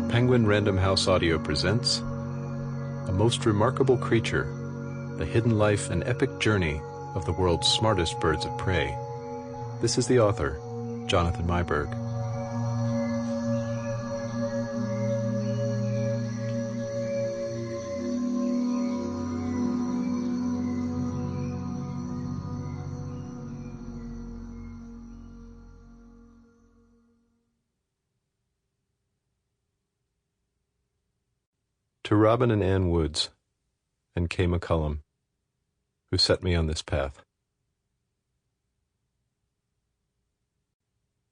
Penguin Random House Audio presents A Most Remarkable Creature, the hidden life and epic journey of the world's smartest birds of prey. This is the author, Jonathan Meiburg. To Robin and Ann Woods, and Kay McCullum, who set me on this path.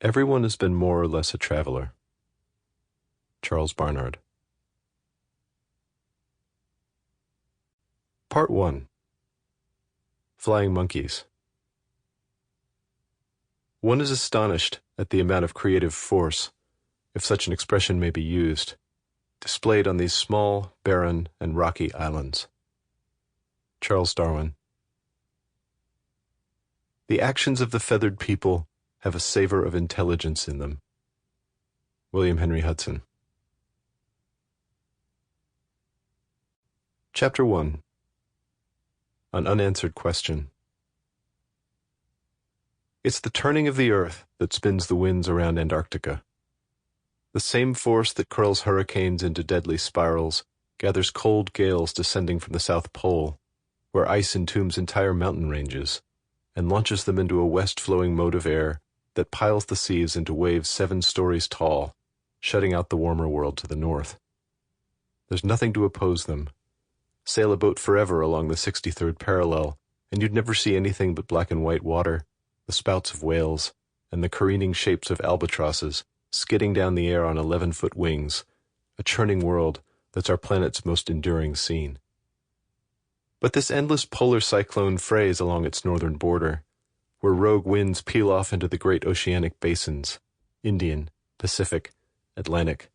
Everyone has been more or less a traveler. Charles Barnard. Part 1. Flying Monkeys. One is astonished at the amount of creative force, if such an expression may be used, displayed on these small, barren, and rocky islands. Charles Darwin. The actions of the feathered people have a savor of intelligence in them. William Henry Hudson. Chapter 1. An Unanswered Question. It's the turning of the earth that spins the winds around Antarctica. The same force that curls hurricanes into deadly spirals gathers cold gales descending from the South Pole, where ice entombs entire mountain ranges, and launches them into a west-flowing mote of air that piles the seas into waves 7 stories tall, shutting out the warmer world to the north. There's nothing to oppose them. Sail a boat forever along the 63rd parallel, and you'd never see anything but black and white water, the spouts of whales, and the careening shapes of albatrosses skidding down the air on 11-foot wings, a churning world that's our planet's most enduring scene. But this endless polar cyclone frays along its northern border, where rogue winds peel off into the great oceanic basins, Indian, Pacific, Atlantic.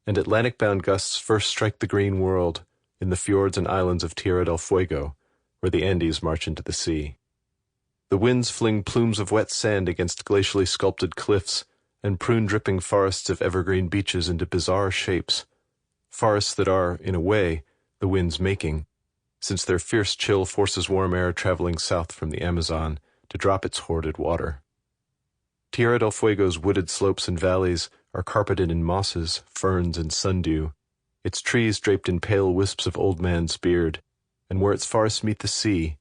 And Atlantic-bound gusts first strike the green world in the fjords and islands of Tierra del Fuego, where the Andes march into the sea. The winds fling plumes of wet sand against glacially sculpted cliffs and prune-dripping forests of evergreen beaches into bizarre shapes, forests that are, in a way, the wind's making, since their fierce chill forces warm air traveling south from the Amazon to drop its hoarded water. Tierra del Fuego's wooded slopes and valleys are carpeted in mosses, ferns, and sundew, its trees draped in pale wisps of old man's beard, and where its forests meet the sea,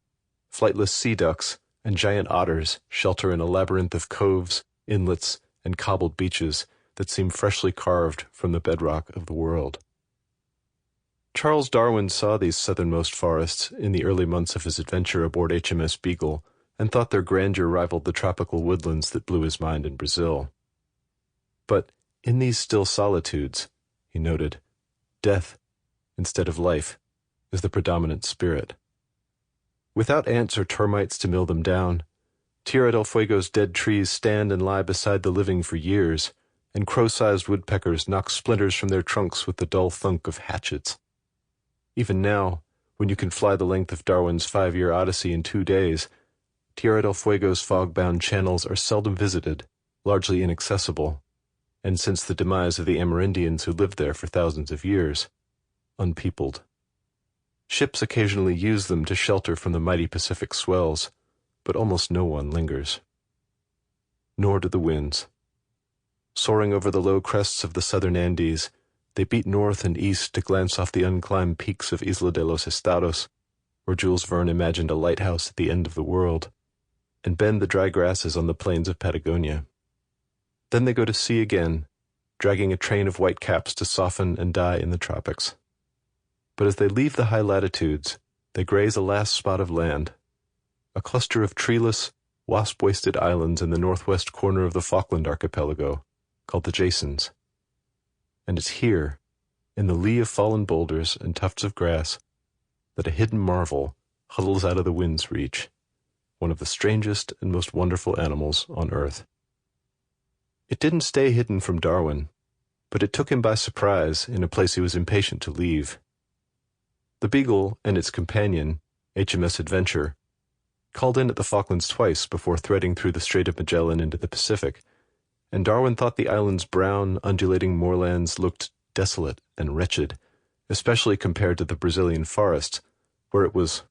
flightless sea ducks and giant otters shelter in a labyrinth of coves, inlets, and cobbled beaches that seem freshly carved from the bedrock of the world. Charles Darwin saw these southernmost forests in the early months of his adventure aboard HMS Beagle and thought their grandeur rivaled the tropical woodlands that blew his mind in Brazil. But in these still solitudes, he noted, death, instead of life, is the predominant spirit. Without ants or termites to mill them down, Tierra del Fuego's dead trees stand and lie beside the living for years, and crow-sized woodpeckers knock splinters from their trunks with the dull thunk of hatchets. Even now, when you can fly the length of Darwin's 5-year odyssey in 2 days, Tierra del Fuego's fog-bound channels are seldom visited, largely inaccessible, and since the demise of the Amerindians who lived there for thousands of years, unpeopled. Ships occasionally use them to shelter from the mighty Pacific swells, but almost no one lingers. Nor do the winds. Soaring over the low crests of the southern Andes, they beat north and east to glance off the unclimbed peaks of Isla de los Estados, where Jules Verne imagined a lighthouse at the end of the world, and bend the dry grasses on the plains of Patagonia. Then they go to sea again, dragging a train of white caps to soften and die in the tropics. But as they leave the high latitudes, they graze a last spot of land, a cluster of treeless, wasp-wasted islands in the northwest corner of the Falkland archipelago, called the Jasons. And it's here, in the lee of fallen boulders and tufts of grass, that a hidden marvel huddles out of the wind's reach, one of the strangest and most wonderful animals on Earth. It didn't stay hidden from Darwin, but it took him by surprise in a place he was impatient to leave. The Beagle and its companion, HMS Adventure, called in at the Falklands twice before threading through the Strait of Magellan into the Pacific, and Darwin thought the island's brown, undulating moorlands looked desolate and wretched, especially compared to the Brazilian forests, where it was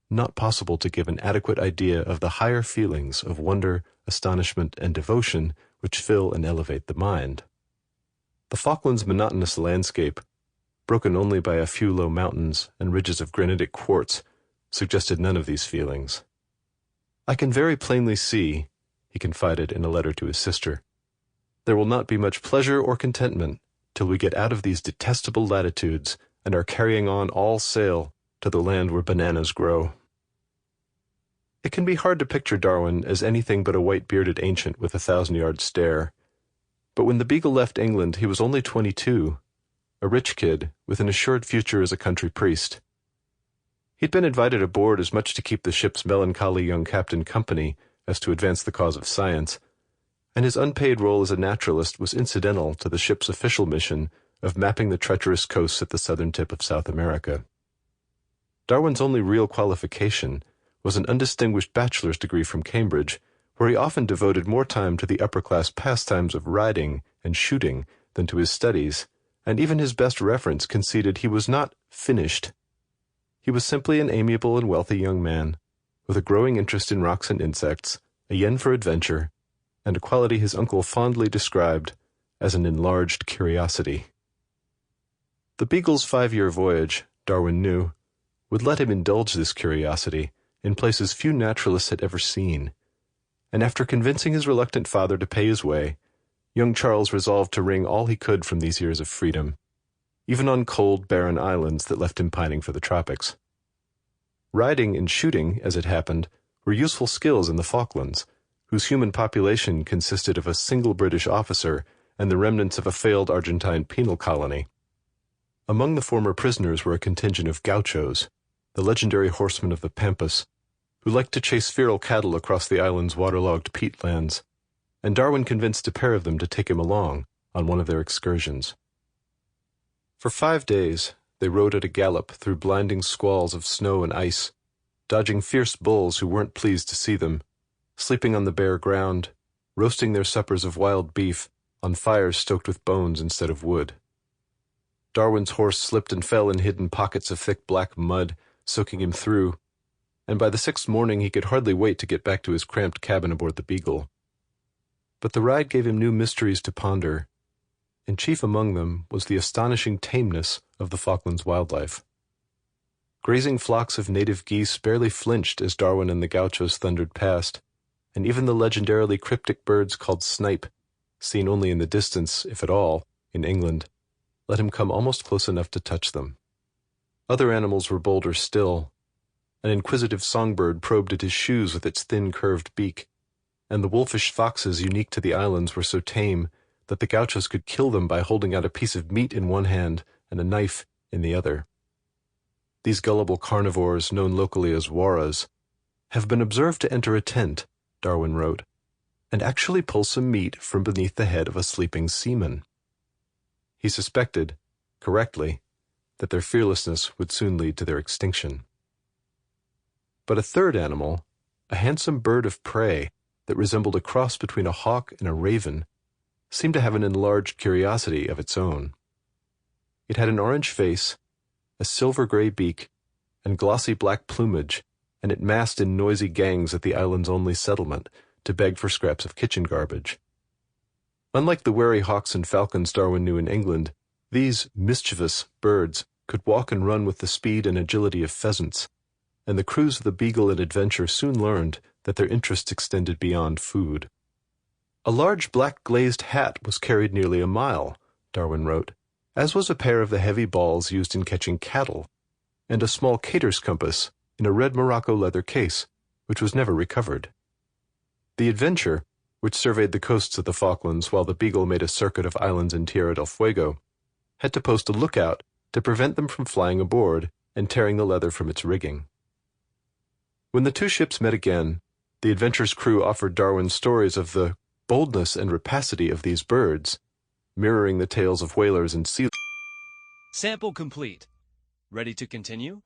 not possible to give an adequate idea of the higher feelings of wonder, astonishment, and devotion which fill and elevate the mind. The Falklands' monotonous landscape, broken only by a few low mountains and ridges of granitic quartz, suggested none of these feelings. "I can very plainly see," he confided in a letter to his sister, "there will not be much pleasure or contentment till we get out of these detestable latitudes and are carrying on all sail to the land where bananas grow." It can be hard to picture Darwin as anything but a white-bearded ancient with a 1,000-yard stare. But when the Beagle left England, he was only 22, a rich kid with an assured future as a country priest. He'd been invited aboard as much to keep the ship's melancholy young captain company as to advance the cause of science, and his unpaid role as a naturalist was incidental to the ship's official mission of mapping the treacherous coasts at the southern tip of South America. Darwin's only real qualification was an undistinguished bachelor's degree from Cambridge, where he often devoted more time to the upper-class pastimes of riding and shooting than to his studies, and even his best reference conceded he was not finished. He was simply an amiable and wealthy young man, with a growing interest in rocks and insects, a yen for adventure, and a quality his uncle fondly described as an enlarged curiosity. The Beagle's 5-year voyage, Darwin knew, would let him indulge this curiosity in places few naturalists had ever seen, and after convincing his reluctant father to pay his way, young Charles resolved to wring all he could from these years of freedom, even on cold, barren islands that left him pining for the tropics. Riding and shooting, as it happened, were useful skills in the Falklands, whose human population consisted of a single British officer and the remnants of a failed Argentine penal colony. Among the former prisoners were a contingent of gauchos, the legendary horsemen of the Pampas, who liked to chase feral cattle across the island's waterlogged peatlands, and Darwin convinced a pair of them to take him along on one of their excursions. For 5 days, they rode at a gallop through blinding squalls of snow and ice, dodging fierce bulls who weren't pleased to see them, sleeping on the bare ground, roasting their suppers of wild beef on fires stoked with bones instead of wood. Darwin's horse slipped and fell in hidden pockets of thick black mud, soaking him through, and by the 6th morning he could hardly wait to get back to his cramped cabin aboard the Beagle. But the ride gave him new mysteries to ponder, and chief among them was the astonishing tameness of the Falklands wildlife. Grazing flocks of native geese barely flinched as Darwin and the gauchos thundered past, and even the legendarily cryptic birds called snipe, seen only in the distance, if at all, in England, let him come almost close enough to touch them. Other animals were bolder still. An inquisitive songbird probed at his shoes with its thin curved beak, and the wolfish foxes unique to the islands were so tame that the gauchos could kill them by holding out a piece of meat in one hand and a knife in the other. These gullible carnivores, known locally as waras, have been observed to enter a tent, Darwin wrote, and actually pull some meat from beneath the head of a sleeping seaman. He suspected, correctly, that their fearlessness would soon lead to their extinction. But a third animal, a handsome bird of prey that resembled a cross between a hawk and a raven, seemed to have an enlarged curiosity of its own. It had an orange face, a silver-gray beak, and glossy black plumage, and it massed in noisy gangs at the island's only settlement to beg for scraps of kitchen garbage. Unlike the wary hawks and falcons Darwin knew in England, these mischievous birds could walk and run with the speed and agility of pheasants, and the crews of the Beagle and Adventure soon learned that their interests extended beyond food. A large black glazed hat was carried nearly a mile, Darwin wrote, as was a pair of the heavy balls used in catching cattle, and a small cater's compass in a red Morocco leather case, which was never recovered. The Adventure, which surveyed the coasts of the Falklands while the Beagle made a circuit of islands in Tierra del Fuego, had to post a lookout to prevent them from flying aboard and tearing the leather from its rigging. When the two ships met again, the Adventure's crew offered Darwin stories of the boldness and rapacity of these birds, mirroring the tales of whalers and sea. Sample complete. Ready to continue?